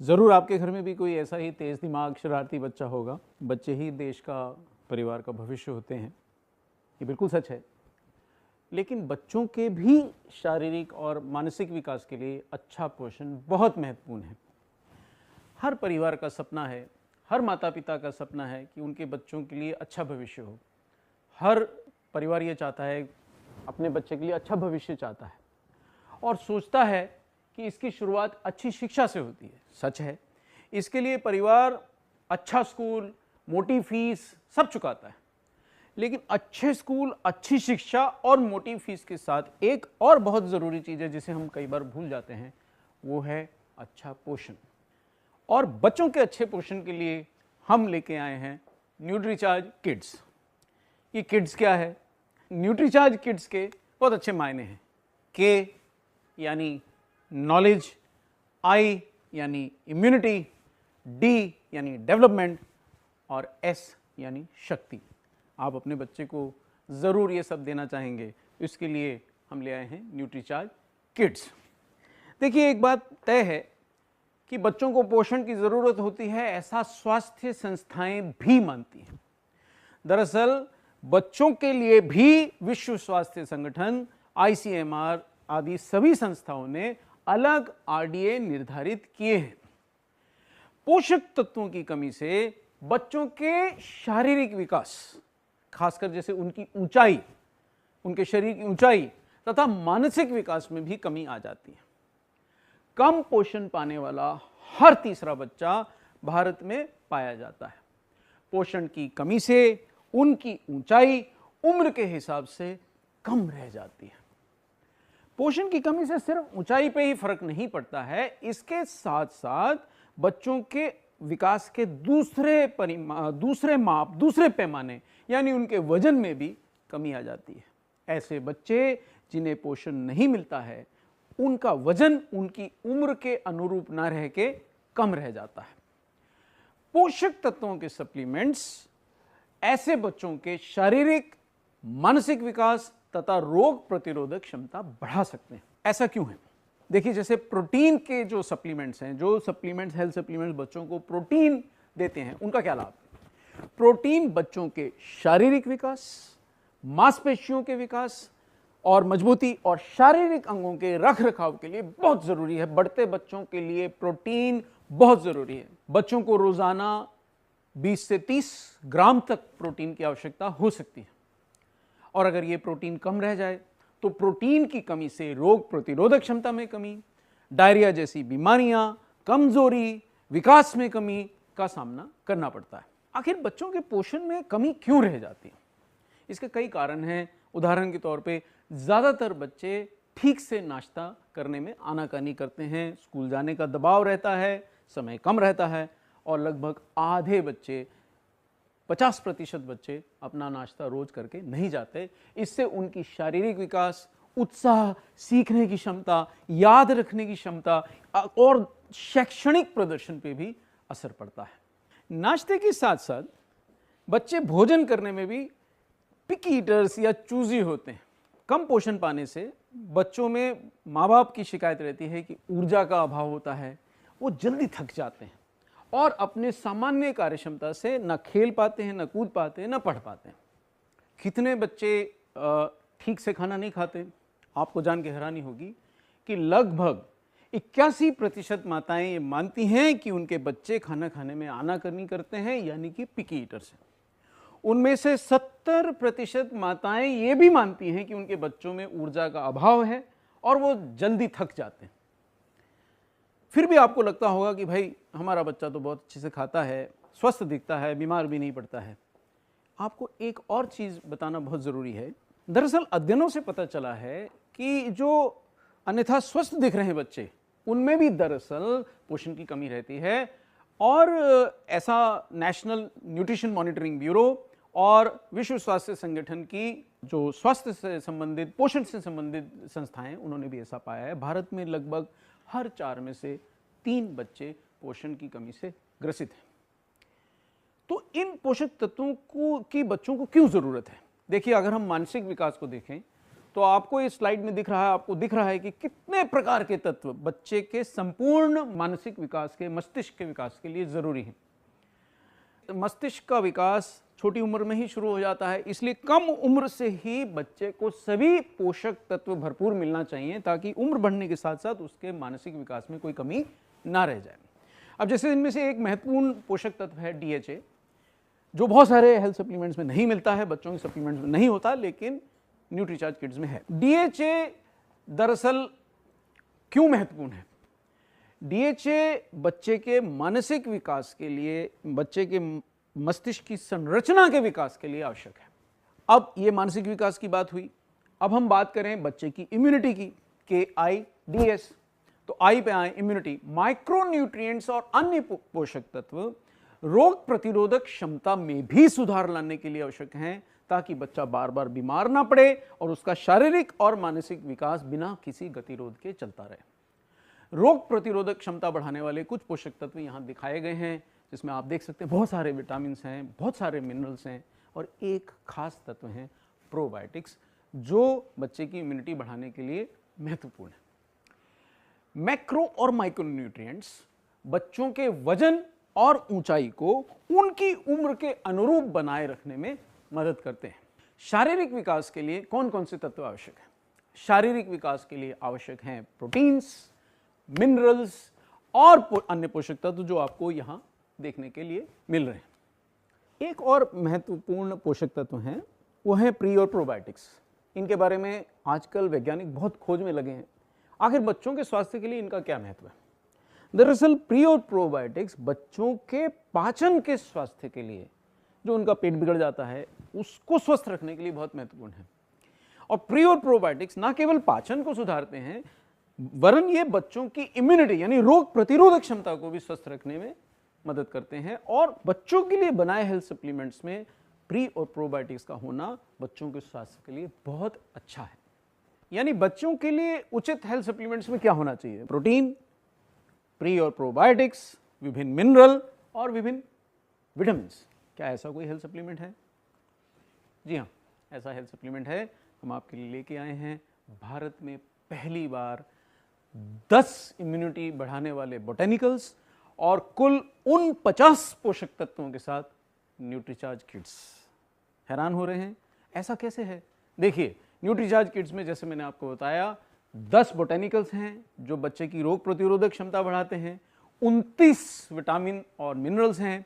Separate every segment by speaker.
Speaker 1: ज़रूर आपके घर में भी कोई ऐसा ही तेज़ दिमाग शरारती बच्चा होगा। बच्चे ही देश का, परिवार का भविष्य होते हैं, ये बिल्कुल सच है। लेकिन बच्चों के भी शारीरिक और मानसिक विकास के लिए अच्छा पोषण बहुत महत्वपूर्ण है। हर परिवार का सपना है, हर माता पिता का सपना है कि उनके बच्चों के लिए अच्छा भविष्य हो। हर परिवार ये चाहता है, अपने बच्चे के लिए अच्छा भविष्य चाहता है और सोचता है कि इसकी शुरुआत अच्छी शिक्षा से होती है। सच है, इसके लिए परिवार अच्छा स्कूल, मोटी फीस सब चुकाता है। लेकिन अच्छे स्कूल, अच्छी शिक्षा और मोटी फीस के साथ एक और बहुत ज़रूरी चीज़ है जिसे हम कई बार भूल जाते हैं, वो है अच्छा पोषण। और बच्चों के अच्छे पोषण के लिए हम लेके आए हैं न्यूट्रीचार्ज किड्स। ये किड्स क्या है? न्यूट्रीचार्ज किड्स के बहुत अच्छे मायने हैं। के यानी नॉलेज, आई यानी इम्यूनिटी, डी यानी डेवलपमेंट और एस यानी शक्ति। आप अपने बच्चे को ज़रूर ये सब देना चाहेंगे, इसके लिए हम ले आए हैं न्यूट्रीचार्ज किड्स। देखिए, एक बात तय है कि बच्चों को पोषण की ज़रूरत होती है, ऐसा स्वास्थ्य संस्थाएं भी मानती हैं। दरअसल बच्चों के लिए भी विश्व स्वास्थ्य संगठन, ICMR आदि सभी संस्थाओं ने अलग RDA निर्धारित किए हैं। पोषक तत्वों की कमी से बच्चों के शारीरिक विकास, खासकर जैसे उनकी ऊंचाई, उनके शरीर की ऊंचाई तथा मानसिक विकास में भी कमी आ जाती है। कम पोषण पाने वाला हर तीसरा बच्चा भारत में पाया जाता है। पोषण की कमी से उनकी ऊंचाई उम्र के हिसाब से कम रह जाती है। पोषण की कमी से सिर्फ ऊंचाई पे ही फर्क नहीं पड़ता है, इसके साथ साथ बच्चों के विकास के दूसरे माप, दूसरे पैमाने यानी उनके वजन में भी कमी आ जाती है। ऐसे बच्चे जिन्हें पोषण नहीं मिलता है, उनका वजन उनकी उम्र के अनुरूप न रह के कम रह जाता है। पोषक तत्वों के सप्लीमेंट्स ऐसे बच्चों के शारीरिक, मानसिक विकास तथा रोग प्रतिरोधक क्षमता बढ़ा सकते हैं। ऐसा क्यों है? देखिए, जैसे प्रोटीन के जो सप्लीमेंट्स हैं, जो सप्लीमेंट्स, हेल्थ सप्लीमेंट्स बच्चों को प्रोटीन देते हैं, उनका क्या लाभ है? प्रोटीन बच्चों के शारीरिक विकास, मांसपेशियों के विकास और मजबूती और शारीरिक अंगों के रख रखाव के लिए बहुत जरूरी है। बढ़ते बच्चों के लिए प्रोटीन बहुत जरूरी है। बच्चों को रोजाना 20 से 30 ग्राम तक प्रोटीन की आवश्यकता हो सकती है और अगर ये प्रोटीन कम रह जाए तो प्रोटीन की कमी से रोग प्रतिरोधक क्षमता में कमी, डायरिया जैसी बीमारियां, कमजोरी, विकास में कमी का सामना करना पड़ता है। आखिर बच्चों के पोषण में कमी क्यों रह जाती है? इसके कई कारण हैं। उदाहरण के तौर पे ज़्यादातर बच्चे ठीक से नाश्ता करने में आनाकानी करते हैं, स्कूल जाने का दबाव रहता है, समय कम रहता है और लगभग आधे बच्चे, 50% बच्चे अपना नाश्ता रोज करके नहीं जाते। इससे उनकी शारीरिक विकास, उत्साह, सीखने की क्षमता, याद रखने की क्षमता और शैक्षणिक प्रदर्शन पे भी असर पड़ता है। नाश्ते के साथ साथ बच्चे भोजन करने में भी पिकी ईटर्स या चूजी होते हैं। कम पोषण पाने से बच्चों में माँ बाप की शिकायत रहती है कि ऊर्जा का अभाव होता है, वो जल्दी थक जाते हैं और अपने सामान्य कार्यक्षमता से न खेल पाते हैं, न कूद पाते हैं, न पढ़ पाते हैं। कितने बच्चे ठीक से खाना नहीं खाते? आपको जान के हैरानी होगी कि लगभग 81% माताएं ये मानती हैं कि उनके बच्चे खाना खाने में आनाकानी करते हैं, यानी कि पिकी ईटर्स हैं। उनमें से 70% माताएं ये भी मानती हैं कि उनके बच्चों में ऊर्जा का अभाव है और वो जल्दी थक जाते हैं। फिर भी आपको लगता होगा कि भाई हमारा बच्चा तो बहुत अच्छे से खाता है, स्वस्थ दिखता है, बीमार भी नहीं पड़ता है। आपको एक और चीज़ बताना बहुत ज़रूरी है। दरअसल अध्ययनों से पता चला है कि जो अन्यथा स्वस्थ दिख रहे हैं बच्चे, उनमें भी दरअसल पोषण की कमी रहती है और ऐसा नेशनल न्यूट्रिशन मॉनिटरिंग ब्यूरो और विश्व स्वास्थ्य संगठन की जो स्वास्थ्य से संबंधित, पोषण से संबंधित संस्थाएं, उन्होंने भी ऐसा पाया है। भारत में लगभग हर 4 में से 3 बच्चे पोषण की कमी से ग्रसित हैं। तो इन पोषक तत्वों की बच्चों को क्यों जरूरत है? देखिए, अगर हम मानसिक विकास को देखें तो आपको इस स्लाइड में दिख रहा है, आपको दिख रहा है कि कितने प्रकार के तत्व बच्चे के संपूर्ण मानसिक विकास के, मस्तिष्क के विकास के लिए जरूरी हैं। मस्तिष्क का विकास छोटी उम्र में ही शुरू हो जाता है, इसलिए कम उम्र से ही बच्चे को सभी पोषक तत्व भरपूर मिलना चाहिए ताकि उम्र बढ़ने के साथ साथ उसके मानसिक विकास में कोई कमी ना रह जाए। अब जैसे इनमें से एक महत्वपूर्ण पोषक तत्व है DHA, जो बहुत सारे हेल्थ सप्लीमेंट्स में नहीं मिलता है, बच्चों के सप्लीमेंट्स में नहीं होता, लेकिन न्यूट्रीचार्ज किड्स में है। DHA दरअसल क्यों महत्वपूर्ण है? DHA बच्चे के मानसिक विकास के लिए, बच्चे के मस्तिष्क की संरचना के विकास के लिए आवश्यक है। अब ये मानसिक विकास की बात हुई, अब हम बात करें बच्चे की इम्यूनिटी की, KIDS। तो आई पे आए, इम्यूनिटी। माइक्रोन्यूट्रिएंट्स और अन्य पोषक तत्व रोग प्रतिरोधक क्षमता में भी सुधार लाने के लिए आवश्यक हैं ताकि बच्चा बार बार बीमार ना पड़े और उसका शारीरिक और मानसिक विकास बिना किसी गतिरोध के चलता रहे। रोग प्रतिरोधक क्षमता बढ़ाने वाले कुछ पोषक तत्व यहाँ दिखाए गए हैं, जिसमें आप देख सकते हैं बहुत सारे विटामिन हैं, बहुत सारे मिनरल्स हैं और एक खास तत्व है प्रोबायोटिक्स, जो बच्चे की इम्यूनिटी बढ़ाने के लिए महत्वपूर्ण है। मैक्रो और माइक्रोन्यूट्रिएंट्स बच्चों के वजन और ऊंचाई को उनकी उम्र के अनुरूप बनाए रखने में मदद करते हैं। शारीरिक विकास के लिए कौन कौन से तत्व आवश्यक हैं? शारीरिक विकास के लिए आवश्यक हैं प्रोटीन्स, मिनरल्स और अन्य पोषक तत्व जो आपको यहाँ देखने के लिए मिल रहे हैं। एक और महत्वपूर्ण पोषक तत्व हैं, वो है प्री और प्रोबायोटिक्स। इनके बारे में आजकल वैज्ञानिक बहुत खोज में लगे हैं। आखिर बच्चों के स्वास्थ्य के लिए इनका क्या महत्व है? दरअसल प्री और प्रोबायोटिक्स बच्चों के पाचन के स्वास्थ्य के लिए, जो उनका पेट बिगड़ जाता है उसको स्वस्थ रखने के लिए बहुत महत्वपूर्ण है। और प्री और प्रोबायोटिक्स ना केवल पाचन को सुधारते हैं, वरन ये बच्चों की इम्यूनिटी यानी रोग प्रतिरोधक क्षमता को भी स्वस्थ रखने में मदद करते हैं। और बच्चों के लिए बनाए हेल्थ सप्लीमेंट्स में प्री और प्रोबायोटिक्स का होना बच्चों के स्वास्थ्य के लिए बहुत अच्छा है। यानी बच्चों के लिए उचित हेल्थ सप्लीमेंट्स में क्या होना चाहिए? प्रोटीन, प्री और प्रोबायोटिक्स, विभिन्न मिनरल और विभिन्न विटामिन। क्या ऐसा कोई हेल्थ सप्लीमेंट है? जी हाँ, ऐसा हेल्थ सप्लीमेंट है, हम आपके लिए लेके आए हैं। भारत में पहली बार 10 इम्यूनिटी बढ़ाने वाले बोटेनिकल्स और कुल उन 50 पोषक तत्वों के साथ न्यूट्रीचार्ज किड्स। हैरान हो रहे हैं ऐसा कैसे है? देखिए, न्यूट्रीचार्ज किड्स में जैसे मैंने आपको बताया 10 बोटेनिकल्स हैं जो बच्चे की रोग प्रतिरोधक क्षमता बढ़ाते हैं, 29 विटामिन और मिनरल्स हैं,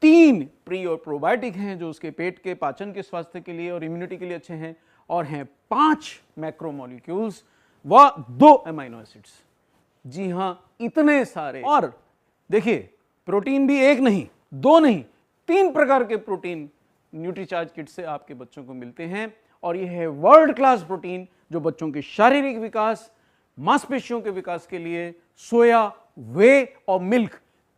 Speaker 1: 3 प्री और प्रोबायोटिक हैं जो उसके पेट के पाचन के स्वास्थ्य के लिए और इम्यूनिटी के लिए अच्छे हैं, और हैं 5 मैक्रोमोलिक्यूल्स व 2 अमीनो एसिड्स। जी हाँ, इतने सारे। और देखिए, प्रोटीन भी एक नहीं, 2 नहीं, 3 प्रकार के प्रोटीन न्यूट्रीचार्ज किट से आपके बच्चों को मिलते हैं। और यह है वर्ल्ड क्लास प्रोटीन जो बच्चों के शारीरिक विकास, मांसपेशियों के विकास के लिए सोया, वे और मिल्क,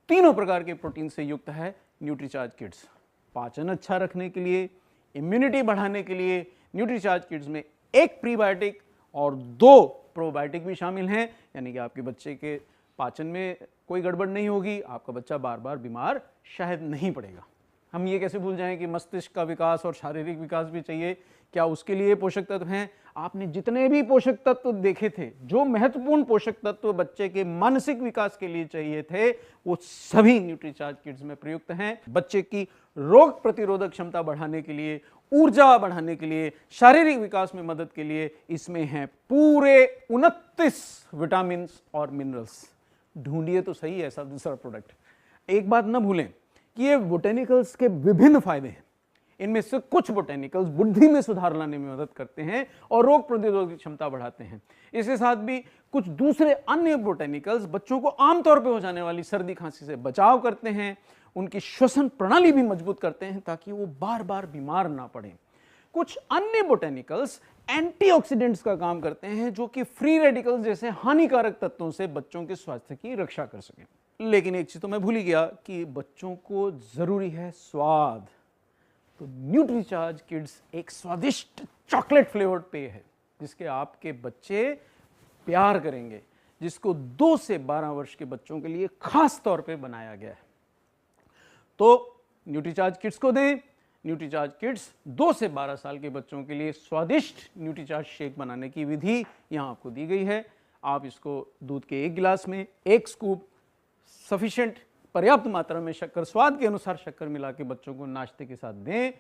Speaker 1: तीनों प्रकार के प्रोटीन से युक्त है न्यूट्रीचार्ज किड्स। पाचन अच्छा रखने के लिए, इम्यूनिटी बढ़ाने के लिए न्यूट्रीचार्ज किड्स में 1 प्रीबायोटिक और 2 प्रोबायोटिक भी शामिल हैं, यानी कि आपके बच्चे के पाचन में कोई गड़बड़ नहीं होगी, आपका बच्चा बार बार बीमार शायद नहीं पड़ेगा। हम ये कैसे भूल जाएं कि मस्तिष्क का विकास और शारीरिक विकास भी चाहिए, क्या उसके लिए पोषक तत्व हैं? आपने जितने भी पोषक तत्व देखे थे, जो महत्वपूर्ण पोषक तत्व बच्चे के मानसिक विकास के लिए चाहिए थे, वो सभी न्यूट्रीचार्ज किड्स में प्रयुक्त हैं। बच्चे की रोग प्रतिरोधक क्षमता बढ़ाने के लिए, ऊर्जा बढ़ाने के लिए, शारीरिक विकास में मदद के लिए इसमें हैं पूरे 29 विटामिन और मिनरल्स। ढूंढिए तो सही ऐसा दूसरा प्रोडक्ट। एक बात न भूलें कि ये बोटेनिकल्स के विभिन्न फायदे हैं। इनमें से कुछ बोटेनिकल्स बुद्धि में सुधार लाने में मदद करते हैं और रोग प्रतिरोधक क्षमता बढ़ाते हैं। इसके साथ भी कुछ दूसरे अन्य बोटेनिकल्स बच्चों को आमतौर पर हो जाने वाली सर्दी खांसी से बचाव करते हैं, उनकी श्वसन प्रणाली भी मजबूत करते हैं ताकि वो बार बार बीमार ना पड़े। कुछ अन्य बोटेनिकल्स एंटीऑक्सीडेंट्स का काम करते हैं जो कि फ्री रेडिकल्स जैसे हानिकारक तत्वों से बच्चों के स्वास्थ्य की रक्षा कर सकें। लेकिन एक चीज तो मैं भूल ही गया कि बच्चों को जरूरी है स्वाद। तो न्यूट्रीचार्ज किड्स एक स्वादिष्ट चॉकलेट फ्लेवर्ड पेय है जिसके आपके बच्चे प्यार करेंगे, जिसको 2 से 12 वर्ष के बच्चों के लिए खास तौर पे बनाया गया है। तो न्यूट्रीचार्ज किड्स को दें, न्यूट्रीचार्ज किड्स 2 से 12 साल के बच्चों के लिए स्वादिष्ट न्यूट्रीचार्ज शेक बनाने की विधि यहाँ आपको दी गई है। आप इसको दूध के 1 गिलास में 1 स्कूप सफिशिएंट पर्याप्त मात्रा में शक्कर, स्वाद के अनुसार शक्कर मिला के बच्चों को नाश्ते के साथ दें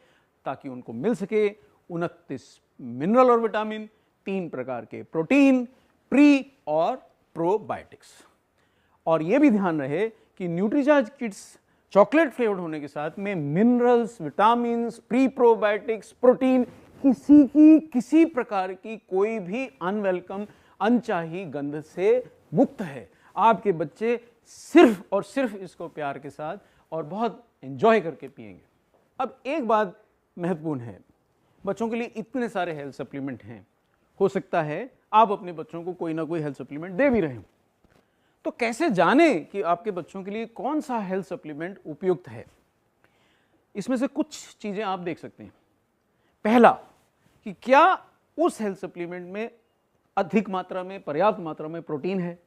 Speaker 1: ताकि उनको मिल सके 29 मिनरल और विटामिन, 3 प्रकार के प्रोटीन, प्री और प्रोबायोटिक्स। और ये भी ध्यान रहे कि न्यूट्रीचार्ज किड्स चॉकलेट फ्लेवर्ड होने के साथ में minerals, vitamins, pre probiotics, protein, किसी प्रकार की कोई भी अनवेलकम, अनचाही गंध से मुक्त है। आपके बच्चे सिर्फ और सिर्फ इसको प्यार के साथ और बहुत एंजॉय करके पिएंगे। अब एक बात महत्वपूर्ण है, बच्चों के लिए इतने सारे हेल्थ सप्लीमेंट हैं, हो सकता है आप अपने बच्चों को कोई ना कोई हेल्थ सप्लीमेंट दे भी रहे हो, तो कैसे जाने कि आपके बच्चों के लिए कौन सा हेल्थ सप्लीमेंट उपयुक्त है? इसमें से कुछ चीजें आप देख सकते हैं। पहला, कि क्या उस हेल्थ सप्लीमेंट में अधिक मात्रा में, पर्याप्त मात्रा में प्रोटीन है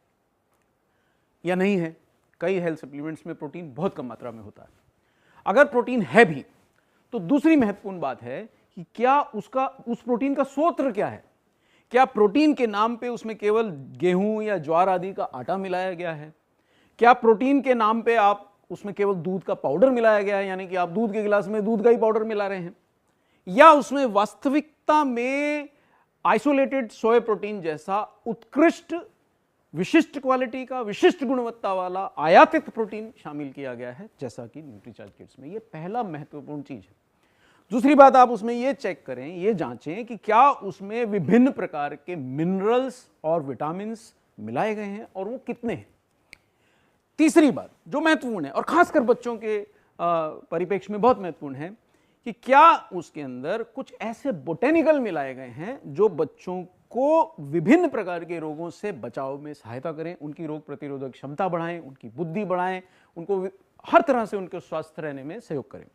Speaker 1: या नहीं है। कई हेल्थ सप्लीमेंट्स में प्रोटीन बहुत कम मात्रा में होता है। अगर प्रोटीन है भी तो दूसरी महत्वपूर्ण बात है कि क्या उस प्रोटीन का स्रोत क्या है। क्या प्रोटीन के नाम पे उसमें केवल गेहूं या ज्वार आदि का आटा मिलाया गया है? क्या प्रोटीन के नाम पे आप उसमें केवल दूध का पाउडर मिलाया गया है, यानी कि आप दूध के गिलास में दूध का ही पाउडर मिला रहे हैं, या उसमें वास्तविकता में आइसोलेटेड सोया प्रोटीन जैसा उत्कृष्ट, विशिष्ट क्वालिटी का, विशिष्ट गुणवत्ता वाला आयातित प्रोटीन शामिल किया गया है, जैसा कि न्यूट्रीचार्ज किड्स में। यह पहला महत्वपूर्ण चीज है। दूसरी बात, आप उसमें यह चेक करें, यह जांचें कि क्या उसमें विभिन्न प्रकार के मिनरल्स और विटामिन्स मिलाए गए हैं और वो कितने हैं। तीसरी बात जो महत्वपूर्ण है और खासकर बच्चों के परिप्रेक्ष्य में बहुत महत्वपूर्ण है, कि क्या उसके अंदर कुछ ऐसे बोटेनिकल मिलाए गए हैं जो बच्चों को विभिन्न प्रकार के रोगों से बचाव में सहायता करें, उनकी रोग प्रतिरोधक क्षमता बढ़ाएं, उनकी बुद्धि बढ़ाएं, उनको हर तरह से उनके स्वस्थ रहने में सहयोग करें।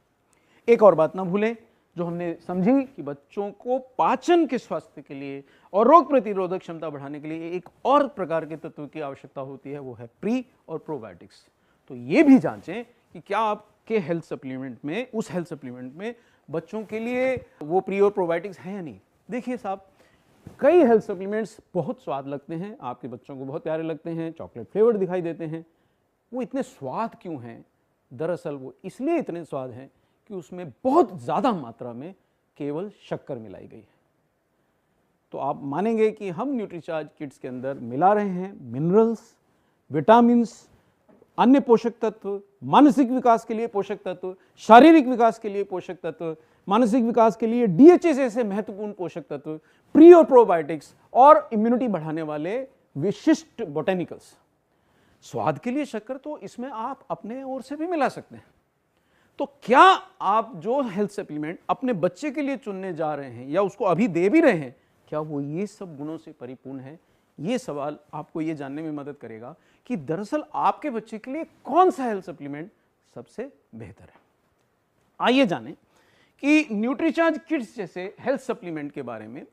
Speaker 1: एक और बात ना भूलें जो हमने समझी कि बच्चों को पाचन के स्वास्थ्य के लिए और रोग प्रतिरोधक क्षमता बढ़ाने के लिए एक और प्रकार के तत्व की आवश्यकता होती है, वो है प्री और प्रोबायोटिक्स। तो ये भी जांचें कि क्या आपके हेल्थ सप्लीमेंट में, उस हेल्थ सप्लीमेंट में बच्चों के लिए वो प्री और प्रोबायोटिक्स है या नहीं। देखिए साहब, कई हेल्थ सप्लीमेंट्स बहुत स्वाद लगते हैं, आपके बच्चों को बहुत प्यारे लगते हैं, चॉकलेट फ्लेवर्ड दिखाई देते हैं। वो इतने स्वाद क्यों हैं? दरअसल वो इसलिए इतने स्वाद हैं कि उसमें बहुत ज़्यादा मात्रा में केवल शक्कर मिलाई गई है। तो आप मानेंगे कि हम न्यूट्रीचार्ज किड्स के अंदर मिला रहे हैं मिनरल्स, विटामिन्स, अन्य पोषक तत्व, मानसिक विकास के लिए पोषक तत्व, शारीरिक विकास के लिए पोषक तत्व, मानसिक विकास के लिए डीएचए जैसे महत्वपूर्ण पोषक तत्व, प्री और प्रोबायोटिक्स और इम्यूनिटी बढ़ाने वाले विशिष्ट बोटेनिकल्स। स्वाद के लिए शक्कर तो इसमें आप अपने ओर से भी मिला सकते हैं। तो क्या आप जो हेल्थ सप्लीमेंट अपने बच्चे के लिए चुनने जा रहे हैं या उसको अभी दे भी रहे हैं, क्या वो ये सब गुणों से परिपूर्ण है? ये सवाल आपको ये जानने में मदद करेगा कि दरअसल आपके बच्चे के लिए कौन सा हेल्थ सप्लीमेंट सबसे बेहतर है। आइए जानें कि न्यूट्रीचार्ज किड्स जैसे हेल्थ सप्लीमेंट के बारे में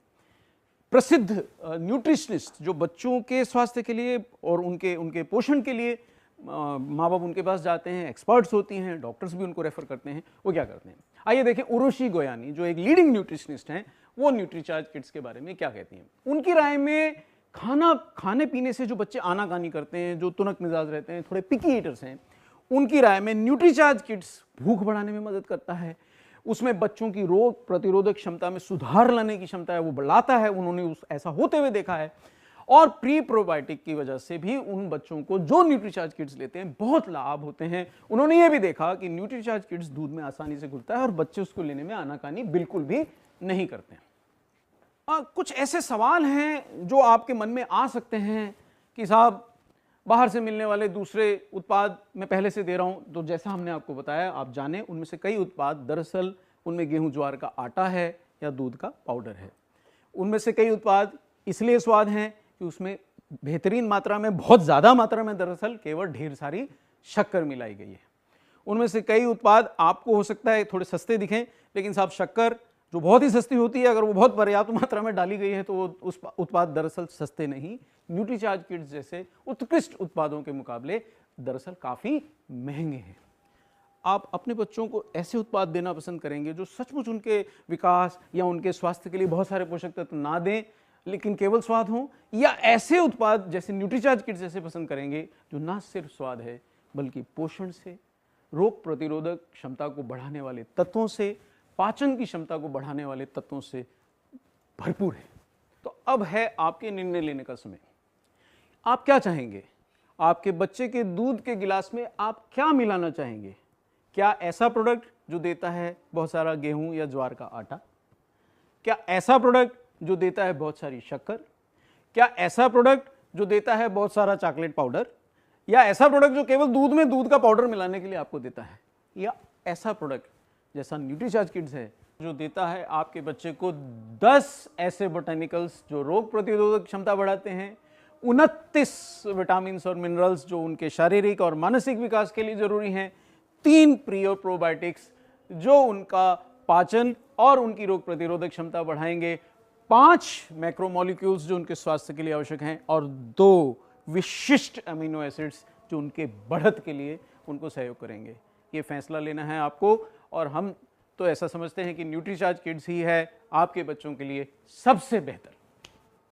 Speaker 1: प्रसिद्ध न्यूट्रिशनिस्ट जो बच्चों के स्वास्थ्य के लिए और उनके पोषण के लिए माँ बाप उनके पास जाते हैं, एक्सपर्ट्स होती हैं, डॉक्टर्स भी उनको रेफर करते हैं, वो क्या करते हैं। आइए देखें उर्वशी गोयानी जो एक लीडिंग न्यूट्रिशनिस्ट हैं, वो न्यूट्रीचार्ज किड्स के बारे में क्या कहती हैं। उनकी राय में खाने पीने से जो बच्चे आनाकानी करते हैं, जो तुनक मिजाज रहते हैं, थोड़े पिकी ईटर्स हैं, उनकी राय में न्यूट्रीचार्ज किड्स भूख बढ़ाने में मदद करता है, उसमें बच्चों की रोग प्रतिरोधक क्षमता में सुधार लाने की क्षमता है वो बढ़ाता है, उन्होंने ऐसा होते हुए देखा है। और प्री प्रोबायोटिक की वजह से भी उन बच्चों को जो न्यूट्रीचार्ज किड्स लेते हैं बहुत लाभ होते हैं। उन्होंने ये भी देखा कि न्यूट्रीचार्ज किड्स दूध में आसानी से घुलता है और बच्चे उसको लेने में आनाकानी बिल्कुल भी नहीं करते हैं। कुछ ऐसे सवाल हैं जो आपके मन में आ सकते हैं कि साहब बाहर से मिलने वाले दूसरे उत्पाद मैं पहले से दे रहा हूं, तो जैसा हमने आपको बताया आप जाने उनमें से कई उत्पाद दरअसल उनमें गेहूं ज्वार का आटा है या दूध का पाउडर है। उनमें से कई उत्पाद इसलिए स्वाद हैं कि उसमें बेहतरीन मात्रा में, बहुत ज़्यादा मात्रा में दरअसल केवल ढेर सारी शक्कर मिलाई गई है। उनमें से कई उत्पाद आपको हो सकता है थोड़े सस्ते दिखें, लेकिन साहब शक्कर जो बहुत ही सस्ती होती है, अगर वो बहुत पर्याप्त मात्रा में डाली गई है तो वो उस उत्पाद दरअसल सस्ते नहीं, न्यूट्रीचार्ज किड्स जैसे उत्कृष्ट उत्पादों के मुकाबले दरअसल काफ़ी महंगे हैं। आप अपने बच्चों को ऐसे उत्पाद देना पसंद करेंगे जो सचमुच उनके विकास या उनके स्वास्थ्य के लिए बहुत सारे पोषक तत्व ना दें लेकिन केवल स्वाद हो, या ऐसे उत्पाद जैसे न्यूट्रीचार्ज किट्स जैसे पसंद करेंगे जो ना सिर्फ स्वाद है बल्कि पोषण से, रोग प्रतिरोधक क्षमता को बढ़ाने वाले तत्वों से, पाचन की क्षमता को बढ़ाने वाले तत्वों से भरपूर है। तो अब है आपके निर्णय लेने का समय। आप क्या चाहेंगे? आपके बच्चे के दूध के गिलास में आप क्या मिलाना चाहेंगे? क्या ऐसा प्रोडक्ट जो देता है बहुत सारा गेहूं या ज्वार का आटा? क्या ऐसा प्रोडक्ट जो देता है बहुत सारी शक्कर? क्या ऐसा प्रोडक्ट जो देता है बहुत सारा चॉकलेट पाउडर? या ऐसा प्रोडक्ट जो केवल दूध में दूध का पाउडर मिलाने के लिए आपको देता है? या ऐसा प्रोडक्ट जैसा न्यूट्रीचार्ज किड्स है जो देता है आपके बच्चे को 10 ऐसे बोटेनिकल्स जो रोग प्रतिरोधक क्षमता बढ़ाते हैं, 29 विटामिन और मिनरल्स जो उनके शारीरिक और मानसिक विकास के लिए जरूरी हैं, 3 प्री और प्रोबायोटिक्स जो उनका पाचन और उनकी रोग प्रतिरोधक क्षमता बढ़ाएंगे, 5 मैक्रोमोलिक्यूल्स जो उनके स्वास्थ्य के लिए आवश्यक हैं और 2 विशिष्ट अमीनो एसिड्स जो उनके बढ़त के लिए उनको सहयोग करेंगे। ये फैसला लेना है आपको, और हम तो ऐसा समझते हैं कि न्यूट्रीचार्ज किड्स ही है आपके बच्चों के लिए सबसे बेहतर।